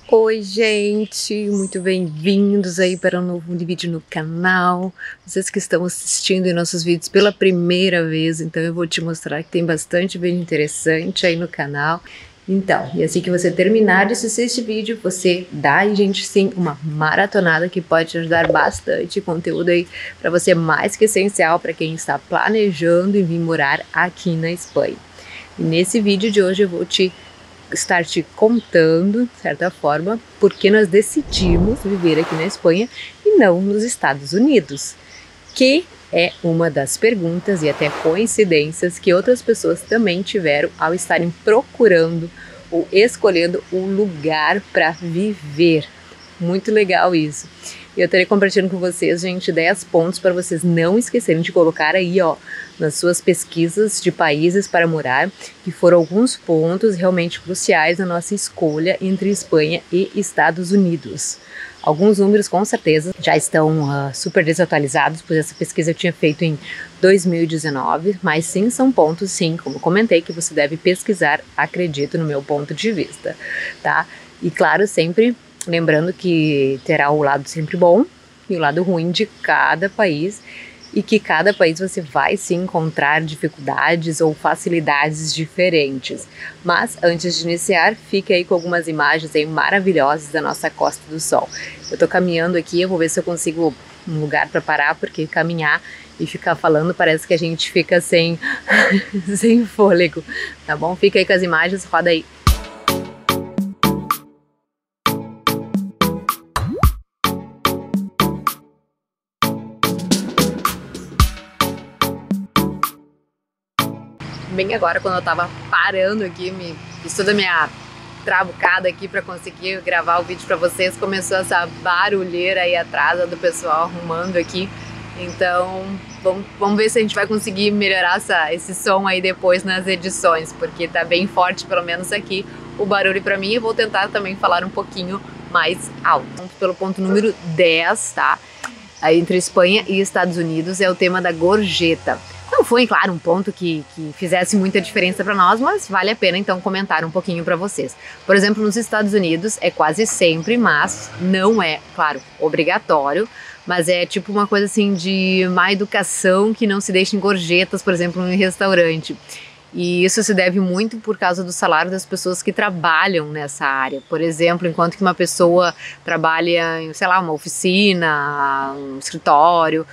Oi, gente, muito bem-vindos aí para um novo vídeo no canal. Vocês que estão assistindo nossos vídeos pela primeira vez, então eu vou te mostrar que tem bastante vídeo interessante aí no canal. Então, e assim que você terminar de assistir este vídeo, você dá aí, gente, sim, uma maratonada que pode te ajudar bastante. Conteúdo aí para você mais que essencial para quem está planejando em vir morar aqui na Espanha. E nesse vídeo de hoje eu vou estar te contando, de certa forma, por que nós decidimos viver aqui na Espanha e não nos Estados Unidos, que é uma das perguntas e até coincidências que outras pessoas também tiveram ao estarem procurando ou escolhendo um lugar para viver. Muito legal isso. E eu estarei compartilhando com vocês, gente, 10 pontos para vocês não esquecerem de colocar aí, ó, nas suas pesquisas de países para morar, que foram alguns pontos realmente cruciais na nossa escolha entre Espanha e Estados Unidos. Alguns números com certeza já estão super desatualizados, pois essa pesquisa eu tinha feito em 2019, mas sim, são pontos, sim, como comentei, que você deve pesquisar, acredito, no meu ponto de vista, tá? E claro, sempre lembrando que terá o lado sempre bom e o lado ruim de cada país, e que cada país você vai sim encontrar dificuldades ou facilidades diferentes. Mas antes de iniciar, fique aí com algumas imagens aí maravilhosas da nossa Costa do Sol. Eu tô caminhando aqui, eu vou ver se eu consigo um lugar para parar, porque caminhar e ficar falando parece que a gente fica sem sem fôlego, tá bom? Fica aí com as imagens, roda aí. Bem agora, quando eu tava parando aqui, fiz toda a minha trabucada aqui para conseguir gravar o vídeo para vocês, começou essa barulheira aí atrás do pessoal arrumando aqui. Então vamos ver se a gente vai conseguir melhorar esse som aí depois nas edições, porque tá bem forte, pelo menos aqui, o barulho para mim. Eu vou tentar também falar um pouquinho mais alto. Pelo ponto número 10, tá? Aí, entre Espanha e Estados Unidos, é o tema da gorjeta. Não foi, claro, um ponto que fizesse muita diferença para nós, mas vale a pena então comentar um pouquinho para vocês. Por exemplo, nos Estados Unidos é quase sempre, mas não é, claro, obrigatório, mas é tipo uma coisa assim de má educação que não se deixem gorjetas, por exemplo, em restaurante. E isso se deve muito por causa do salário das pessoas que trabalham nessa área. Por exemplo, enquanto que uma pessoa trabalha em, sei lá, uma oficina, um escritório,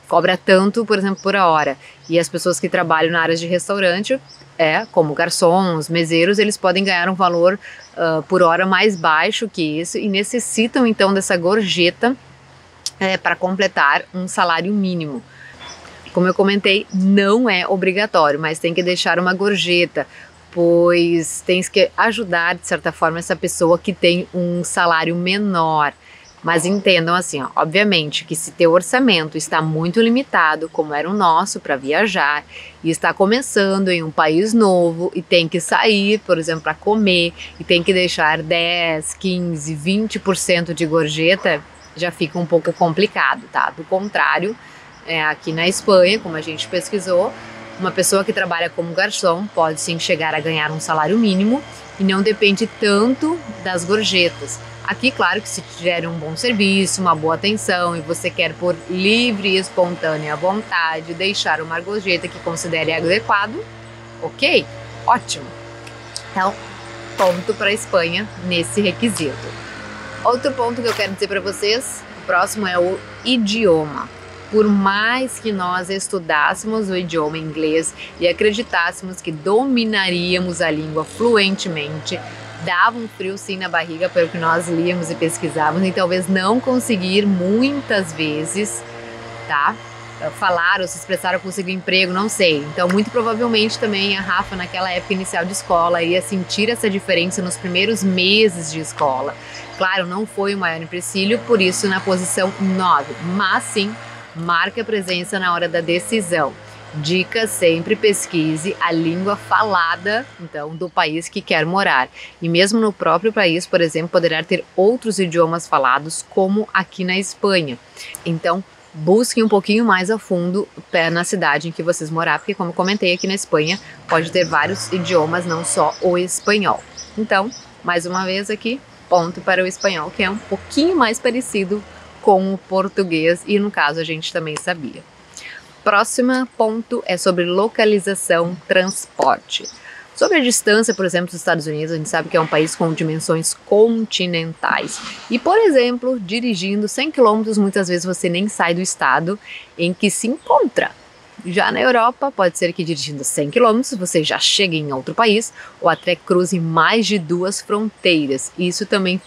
cobra tanto, por exemplo, por hora. E as pessoas que trabalham na área de restaurante, como garçons, meseiros, eles podem ganhar um valor por hora mais baixo que isso e necessitam então dessa gorjeta para completar um salário mínimo. Como eu comentei, não é obrigatório, mas tem que deixar uma gorjeta, pois tens que ajudar, de certa forma, essa pessoa que tem um salário menor. Mas entendam assim, ó, obviamente que se teu orçamento está muito limitado, como era o nosso para viajar, e está começando em um país novo e tem que sair, por exemplo, para comer, e tem que deixar 10, 15, 20% de gorjeta, já fica um pouco complicado, tá? Do contrário, aqui na Espanha, como a gente pesquisou, uma pessoa que trabalha como garçom pode sim chegar a ganhar um salário mínimo e não depende tanto das gorjetas. Aqui, claro que se tiver um bom serviço, uma boa atenção e você quer por livre e espontânea vontade deixar uma gorjeta que considere adequado, ok, ótimo. Então, ponto para a Espanha nesse requisito. Outro ponto que eu quero dizer para vocês, o próximo é o idioma. Por mais que nós estudássemos o idioma inglês e acreditássemos que dominaríamos a língua fluentemente, dava um frio sim na barriga pelo que nós líamos e pesquisávamos, e talvez não conseguir muitas vezes, tá? Falar ou se expressar ou conseguir emprego, não sei. Então, muito provavelmente também a Rafa, naquela época inicial de escola, ia sentir essa diferença nos primeiros meses de escola. Claro, não foi o maior empecilho, por isso na posição 9, mas sim, marque a presença na hora da decisão. Dica, sempre pesquise a língua falada, então, do país que quer morar. E mesmo no próprio país, por exemplo, poderá ter outros idiomas falados, como aqui na Espanha. Então, busquem um pouquinho mais a fundo na cidade em que vocês morar, porque como comentei, aqui na Espanha pode ter vários idiomas, não só o espanhol. Então, mais uma vez aqui, ponto para o espanhol, que é um pouquinho mais parecido com o português, e no caso a gente também sabia. Próximo ponto é sobre localização, transporte. Sobre a distância, por exemplo, dos Estados Unidos, a gente sabe que é um país com dimensões continentais. E, por exemplo, dirigindo 100 km, muitas vezes você nem sai do estado em que se encontra. Já na Europa, pode ser que dirigindo 100 km você já chegue em outro país ou até cruze mais de 2 fronteiras. Isso também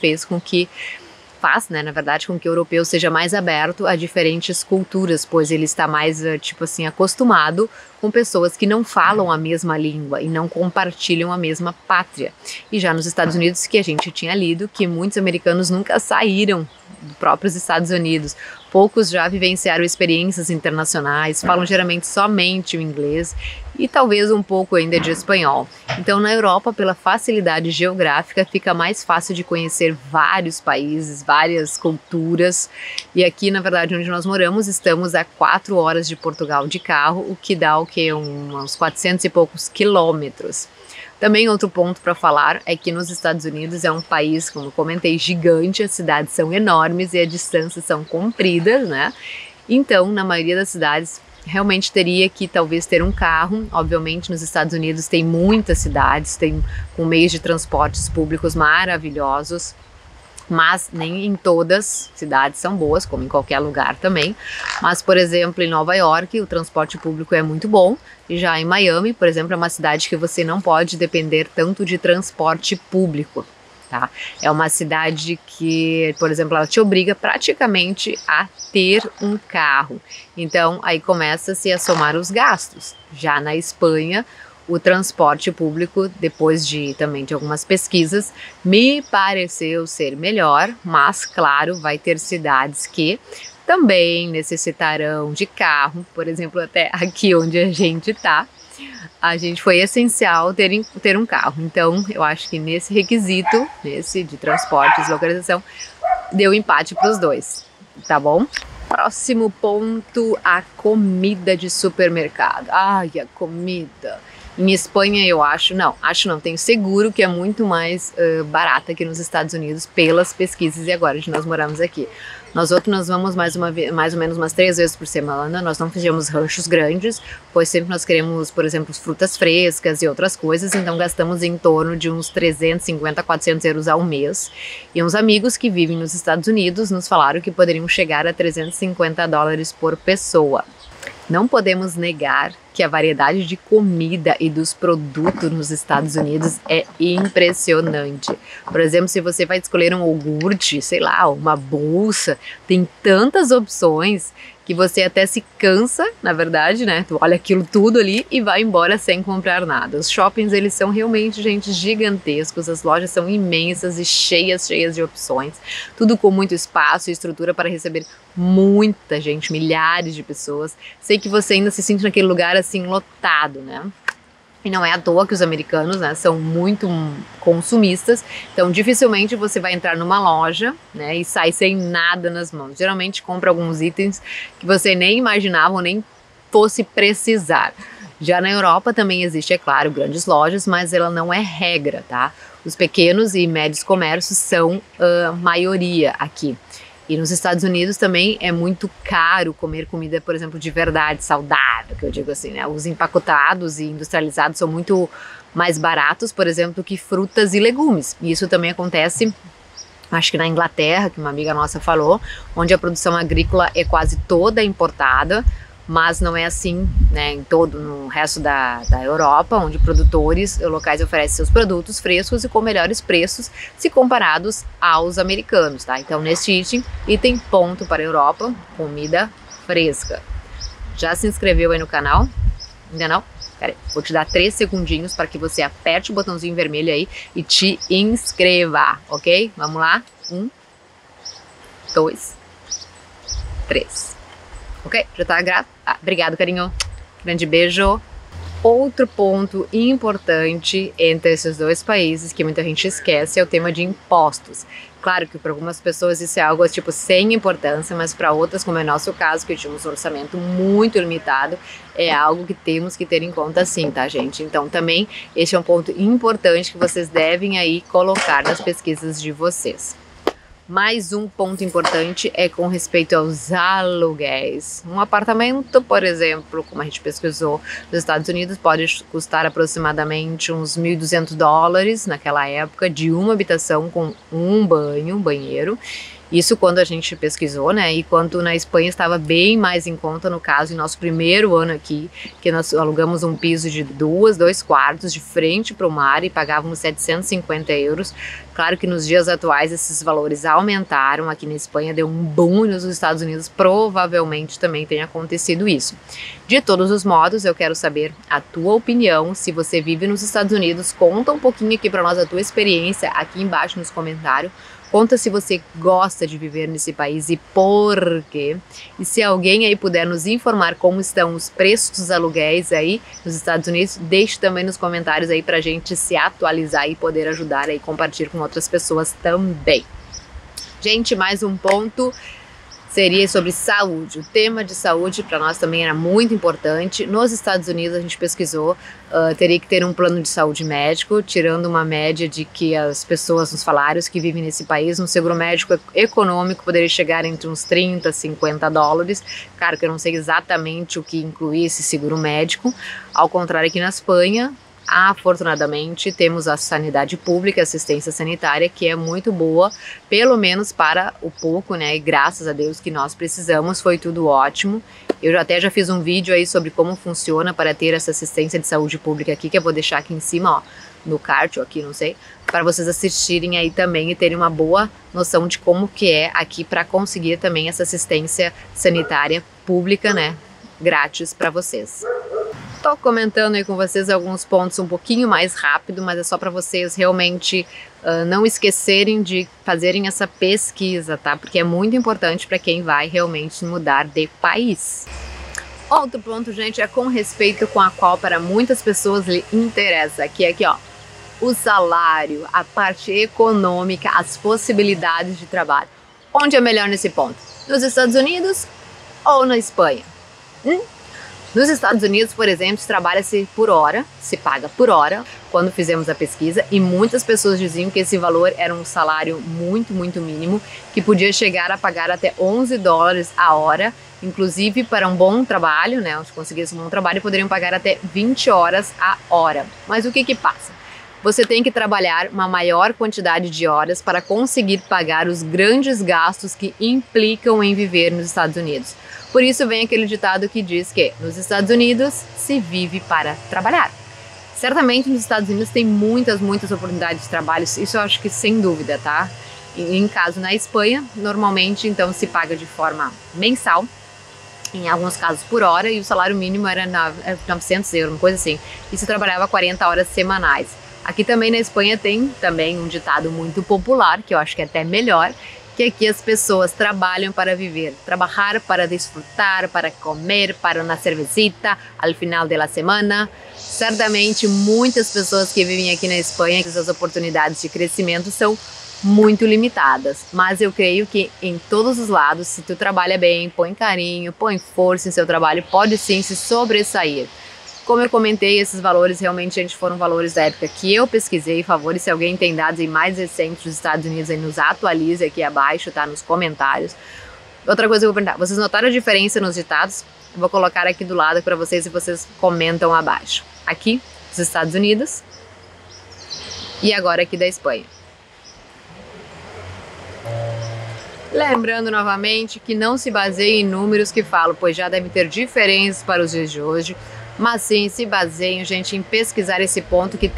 faz, né, na verdade, com que o europeu seja mais aberto a diferentes culturas, pois ele está mais, tipo assim, acostumado com pessoas que não falam a mesma língua e não compartilham a mesma pátria. E já nos Estados Unidos, que a gente tinha lido, que muitos americanos nunca saíram dos próprios Estados Unidos. Poucos já vivenciaram experiências internacionais, falam geralmente somente o inglês e talvez um pouco ainda de espanhol. Então, na Europa, pela facilidade geográfica, fica mais fácil de conhecer vários países, várias culturas. E aqui, na verdade, onde nós moramos, estamos a 4 horas de Portugal de carro, o que dá uns 400 e poucos quilômetros. Também outro ponto para falar é que nos Estados Unidos é um país, como eu comentei, gigante, as cidades são enormes e as distâncias são compridas, né? Então, na maioria das cidades, realmente teria que talvez ter um carro. Obviamente, nos Estados Unidos tem muitas cidades, com meios de transportes públicos maravilhosos, mas nem em todas as cidades são boas, como em qualquer lugar também. Mas, por exemplo, em Nova York, o transporte público é muito bom. E já em Miami, por exemplo, é uma cidade que você não pode depender tanto de transporte público, tá? É uma cidade que, por exemplo, ela te obriga praticamente a ter um carro. Então, aí começa-se a somar os gastos. Já na Espanha, o transporte público, depois também de algumas pesquisas, me pareceu ser melhor, mas claro, vai ter cidades que também necessitarão de carro. Por exemplo, até aqui onde a gente foi essencial ter um carro. Então, eu acho que nesse requisito, de transportes e localização, deu empate para os dois, tá bom? Próximo ponto, a comida de supermercado. Ai, a comida. Em Espanha tenho seguro que é muito mais barata que nos Estados Unidos pelas pesquisas, e agora nós moramos aqui. Nós vamos mais ou menos umas 3 vezes por semana. Nós não fizemos ranchos grandes, pois sempre nós queremos, por exemplo, frutas frescas e outras coisas, então gastamos em torno de uns 350, 400 euros ao mês. E uns amigos que vivem nos Estados Unidos nos falaram que poderiam chegar a 350 dólares por pessoa. Não podemos negar que a variedade de comida e dos produtos nos Estados Unidos é impressionante. Por exemplo, se você vai escolher um iogurte, sei lá, uma bolsa, tem tantas opções que você até se cansa, na verdade, né? Tu olha aquilo tudo ali e vai embora sem comprar nada. Os shoppings, eles são realmente, gente, gigantescos, as lojas são imensas e cheias de opções, tudo com muito espaço e estrutura para receber muita gente, milhares de pessoas. Sei que você ainda se sente naquele lugar assim lotado, né? E não é à toa que os americanos, né, são muito consumistas, então dificilmente você vai entrar numa loja, né, e sai sem nada nas mãos. Geralmente compra alguns itens que você nem imaginava ou nem fosse precisar. Já na Europa também existe, é claro, grandes lojas, mas ela não é regra, tá? Os pequenos e médios comércios são a maioria aqui. E nos Estados Unidos também é muito caro comer comida, por exemplo, de verdade, saudável, que eu digo assim, né? Os empacotados e industrializados são muito mais baratos, por exemplo, que frutas e legumes. E isso também acontece, acho que na Inglaterra, que uma amiga nossa falou, onde a produção agrícola é quase toda importada, mas não é assim, né, no resto da Europa, onde produtores locais oferecem seus produtos frescos e com melhores preços se comparados aos americanos, tá? Então, neste item ponto para a Europa, comida fresca. Já se inscreveu aí no canal? Ainda não? Pera aí, vou te dar 3 segundinhos para que você aperte o botãozinho vermelho aí e te inscreva, ok? Vamos lá? 1, 2, 3. Ok? Já tá grato? Obrigado, carinho. Grande beijo. Outro ponto importante entre esses dois países que muita gente esquece é o tema de impostos. Claro que para algumas pessoas isso é algo tipo sem importância, mas para outras, como é nosso caso, que tínhamos um orçamento muito limitado, é algo que temos que ter em conta sim, tá, gente? Então também este é um ponto importante que vocês devem aí colocar nas pesquisas de vocês. Mais um ponto importante é com respeito aos aluguéis. Um apartamento, por exemplo, como a gente pesquisou nos Estados Unidos, pode custar aproximadamente uns $1.200 naquela época, de uma habitação com um banheiro. Isso quando a gente pesquisou, né? E quanto na Espanha estava bem mais em conta, no caso, em nosso primeiro ano aqui, que nós alugamos um piso de dois quartos de frente para o mar e pagávamos 750 euros. Claro que nos dias atuais esses valores aumentaram, aqui na Espanha deu um boom, e nos Estados Unidos provavelmente também tenha acontecido isso. De todos os modos, eu quero saber a tua opinião. Se você vive nos Estados Unidos, conta um pouquinho aqui para nós a tua experiência aqui embaixo nos comentários. Conta se você gosta de viver nesse país e por quê. E se alguém aí puder nos informar como estão os preços dos aluguéis aí nos Estados Unidos, deixe também nos comentários aí pra gente se atualizar e poder ajudar aí, compartilhar com outras pessoas também. Gente, mais um ponto seria sobre saúde. O tema de saúde para nós também era muito importante. Nos Estados Unidos a gente pesquisou, teria que ter um plano de saúde médico, tirando uma média de que as pessoas nos salários que vivem nesse país, um seguro médico econômico poderia chegar entre uns $30, $50. Claro que eu não sei exatamente o que inclui esse seguro médico. Ao contrário, aqui na Espanha, afortunadamente, temos a sanidade pública, a assistência sanitária, que é muito boa, pelo menos para o pouco, né? E graças a Deus que nós precisamos, foi tudo ótimo. Eu até já fiz um vídeo aí sobre como funciona para ter essa assistência de saúde pública aqui, que eu vou deixar aqui em cima, ó, no card, ou aqui, não sei, para vocês assistirem aí também e terem uma boa noção de como que é aqui para conseguir também essa assistência sanitária pública, né? Grátis para vocês. Tô comentando aí com vocês alguns pontos um pouquinho mais rápido, mas é só para vocês realmente não esquecerem de fazerem essa pesquisa, tá? Porque é muito importante para quem vai realmente mudar de país. Outro ponto, gente, é com respeito com a qual para muitas pessoas lhe interessa, que é aqui, ó, o salário, a parte econômica, as possibilidades de trabalho. Onde é melhor nesse ponto? Nos Estados Unidos ou na Espanha? Nos Estados Unidos, por exemplo, trabalha-se por hora, se paga por hora, quando fizemos a pesquisa, e muitas pessoas diziam que esse valor era um salário muito mínimo, que podia chegar a pagar até $11 a hora, inclusive para um bom trabalho, né, se conseguisse um bom trabalho, poderiam pagar até 20 horas a hora. Mas o que que passa? Você tem que trabalhar uma maior quantidade de horas para conseguir pagar os grandes gastos que implicam em viver nos Estados Unidos. Por isso vem aquele ditado que diz que nos Estados Unidos se vive para trabalhar. Certamente nos Estados Unidos tem muitas oportunidades de trabalho, isso eu acho que sem dúvida, tá? E em caso na Espanha, normalmente então se paga de forma mensal, em alguns casos por hora, e o salário mínimo era 900 euros, uma coisa assim, e se trabalhava 40 horas semanais. Aqui também na Espanha tem também um ditado muito popular, que eu acho que é até melhor, que aqui as pessoas trabalham para viver, trabalhar para desfrutar, para comer, para uma cervecita al final da semana. Certamente muitas pessoas que vivem aqui na Espanha, essas oportunidades de crescimento são muito limitadas, mas eu creio que em todos os lados, se tu trabalha bem, põe carinho, põe força em seu trabalho, pode sim se sobressair. Como eu comentei, esses valores realmente, gente, foram valores da época que eu pesquisei. Favor, se alguém tem dados aí mais recentes dos Estados Unidos, aí nos atualize aqui abaixo, tá? Nos comentários. Outra coisa que eu vou perguntar, vocês notaram a diferença nos ditados? Eu vou colocar aqui do lado para vocês e vocês comentam abaixo. Aqui, dos Estados Unidos e agora aqui da Espanha. Lembrando novamente que não se baseie em números que falam, pois já deve ter diferenças para os dias de hoje. Mas sim, se baseiam, gente, em pesquisar esse ponto que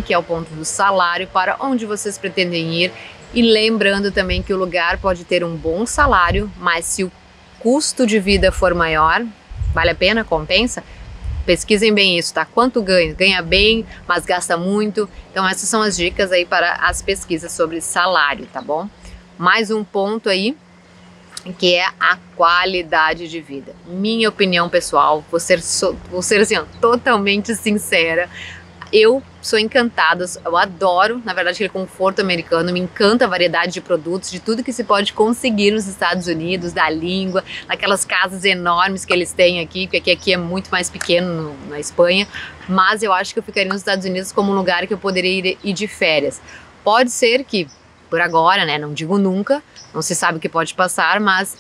é o ponto do salário, para onde vocês pretendem ir. E lembrando também que o lugar pode ter um bom salário, mas se o custo de vida for maior, vale a pena? Compensa? Pesquisem bem isso, tá? Quanto ganha? Ganha bem, mas gasta muito. Então essas são as dicas aí para as pesquisas sobre salário, tá bom? Mais um ponto aí que é a qualidade de vida. Minha opinião pessoal, vou ser assim, ó, totalmente sincera. Eu sou encantada, eu adoro, na verdade, aquele conforto americano, me encanta a variedade de produtos, de tudo que se pode conseguir nos Estados Unidos, da língua, naquelas casas enormes que eles têm aqui, porque aqui é muito mais pequeno na Espanha, mas eu acho que eu ficaria nos Estados Unidos como um lugar que eu poderia ir de férias. Pode ser que, por agora, né, não digo nunca, não se sabe o que pode passar, mas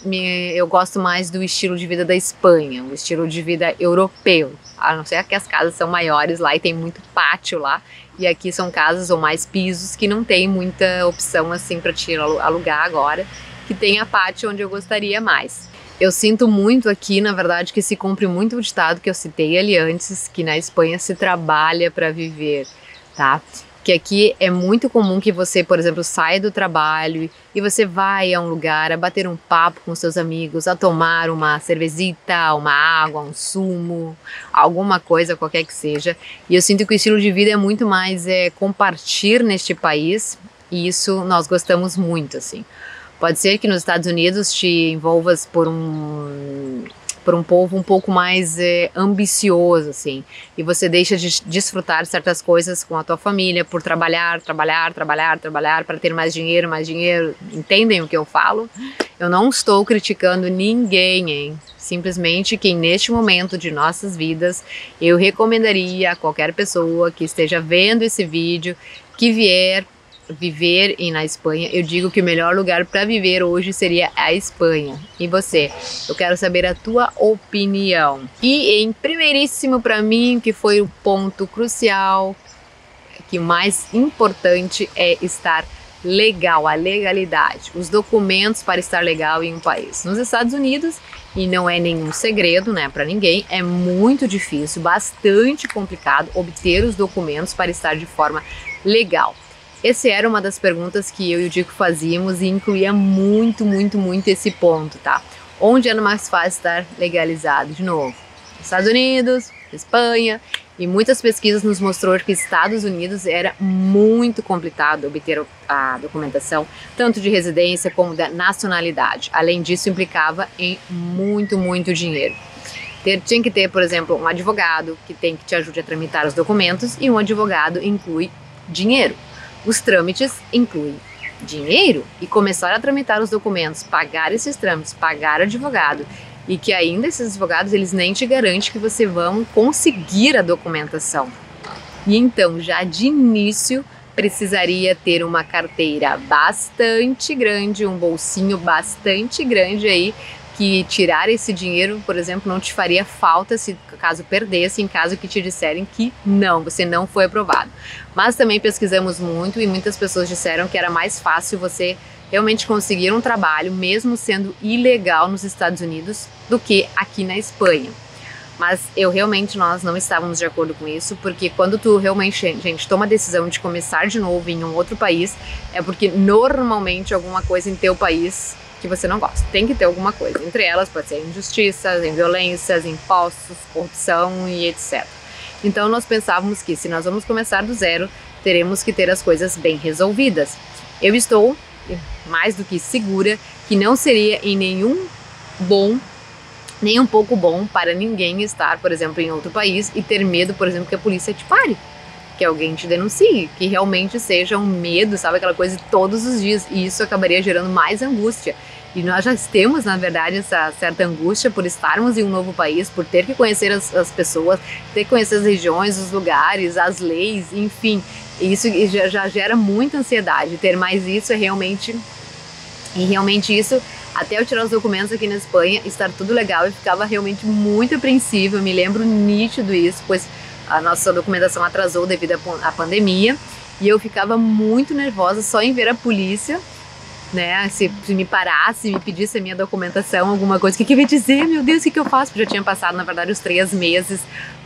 eu gosto mais do estilo de vida da Espanha, um estilo de vida europeu. A não ser que as casas são maiores lá e tem muito pátio lá, e aqui são casas ou mais pisos que não tem muita opção assim para te alugar agora, que tenha pátio onde eu gostaria mais. Eu sinto muito aqui, na verdade, que se cumpre muito o ditado que eu citei ali antes, que na Espanha se trabalha para viver, tá? Que aqui é muito comum que você, por exemplo, saia do trabalho e você vai a um lugar a bater um papo com seus amigos, a tomar uma cervejita, uma água, um sumo, alguma coisa, qualquer que seja. E eu sinto que o estilo de vida é muito mais compartilhar neste país, e isso nós gostamos muito, assim. Pode ser que nos Estados Unidos te envolvas por um povo um pouco mais ambicioso, assim, e você deixa de desfrutar certas coisas com a tua família por trabalhar para ter mais dinheiro, entendem o que eu falo? Eu não estou criticando ninguém, hein? Simplesmente que neste momento de nossas vidas, eu recomendaria a qualquer pessoa que esteja vendo esse vídeo, que vier viver na Espanha, eu digo que o melhor lugar para viver hoje seria a Espanha. E você? Eu quero saber a tua opinião. E em primeiríssimo para mim, que foi o ponto crucial, que o mais importante é estar legal, a legalidade, os documentos para estar legal em um país. Nos Estados Unidos, e não é nenhum segredo, né, para ninguém, é muito difícil, bastante complicado obter os documentos para estar de forma legal. Essa era uma das perguntas que eu e o Dico fazíamos e incluía muito esse ponto, tá? Onde era mais fácil estar legalizado? De novo, Estados Unidos, Espanha, e muitas pesquisas nos mostrou que Estados Unidos era muito complicado obter a documentação, tanto de residência como da nacionalidade. Além disso, implicava em muito dinheiro. Tinha que ter, por exemplo, um advogado que te ajude a tramitar os documentos, e um advogado inclui dinheiro. Os trâmites incluem dinheiro, e começar a tramitar os documentos, pagar esses trâmites, pagar advogado, e que ainda esses advogados eles nem te garantem que você vão conseguir a documentação. E então, já de início, precisaria ter uma carteira bastante grande, um bolsinho bastante grande aí, que tirar esse dinheiro, por exemplo, não te faria falta se caso perdesse, em caso que te disserem que não, você não foi aprovado. Mas também pesquisamos muito e muitas pessoas disseram que era mais fácil você realmente conseguir um trabalho, mesmo sendo ilegal nos Estados Unidos, do que aqui na Espanha. Mas nós não estávamos de acordo com isso, porque quando tu realmente, gente, toma a decisão de começar de novo em um outro país, é porque normalmente alguma coisa em teu país que você não gosta. Tem que ter alguma coisa. Entre elas pode ser injustiças, violências, impostos, corrupção e etc. Então nós pensávamos que se nós vamos começar do zero, teremos que ter as coisas bem resolvidas. Eu estou mais do que segura que não seria em nem um pouco bom para ninguém estar, por exemplo, em outro país e ter medo, por exemplo, que a polícia te pare, que alguém te denuncie, que realmente seja um medo, sabe, aquela coisa de todos os dias, e isso acabaria gerando mais angústia. E nós já temos, na verdade, essa certa angústia por estarmos em um novo país, por ter que conhecer as pessoas, ter que conhecer as regiões, os lugares, as leis, enfim. Isso já gera muita ansiedade. Ter mais isso é realmente... E realmente isso, até eu tirar os documentos aqui na Espanha, estar tudo legal, eu ficava realmente muito apreensiva. Eu me lembro nítido isso, pois a nossa documentação atrasou devido à pandemia. E eu ficava muito nervosa só em ver a polícia, né, se me parasse, me pedisse a minha documentação, alguma coisa, o que eu ia dizer? Meu Deus, o que eu faço? Porque já tinha passado, na verdade, os 3 meses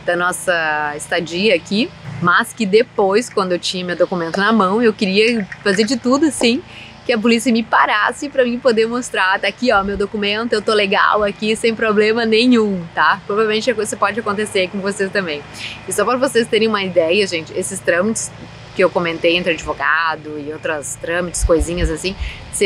da nossa estadia aqui, mas que depois, quando eu tinha meu documento na mão, eu queria fazer de tudo, assim, que a polícia me parasse para mim poder mostrar, tá aqui, ó, meu documento, eu tô legal aqui, sem problema nenhum, tá? Provavelmente isso pode acontecer com vocês também. E só para vocês terem uma ideia, gente, esses trâmites que eu comentei entre advogado e outras trâmites, coisinhas assim,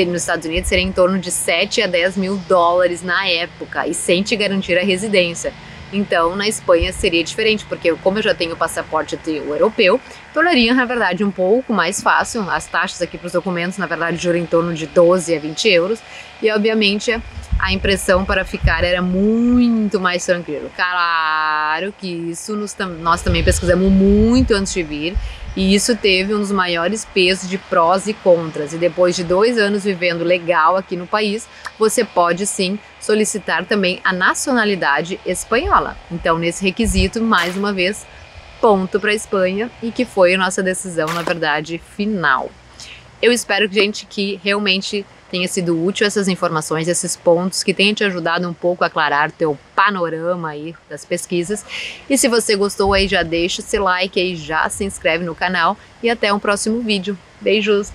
nos Estados Unidos seria em torno de 7 a 10 mil dólares na época, e sem te garantir a residência. Então, na Espanha seria diferente, porque como eu já tenho o passaporte europeu, tornaria, na verdade, um pouco mais fácil. As taxas aqui para os documentos, na verdade, juram em torno de 12 a 20 euros. E, obviamente, a impressão para ficar era muito mais tranquilo. Claro que isso nós também pesquisamos muito antes de vir. E isso teve um dos maiores pesos de prós e contras. E depois de 2 anos vivendo legal aqui no país, você pode sim solicitar também a nacionalidade espanhola. Então, nesse requisito, mais uma vez, ponto para a Espanha, e que foi a nossa decisão, na verdade, final. Eu espero, gente, que realmente tenha sido útil essas informações, esses pontos, que tenha te ajudado um pouco a aclarar teu panorama aí das pesquisas. E se você gostou aí, já deixa esse like aí, já se inscreve no canal, e até um próximo vídeo. Beijos!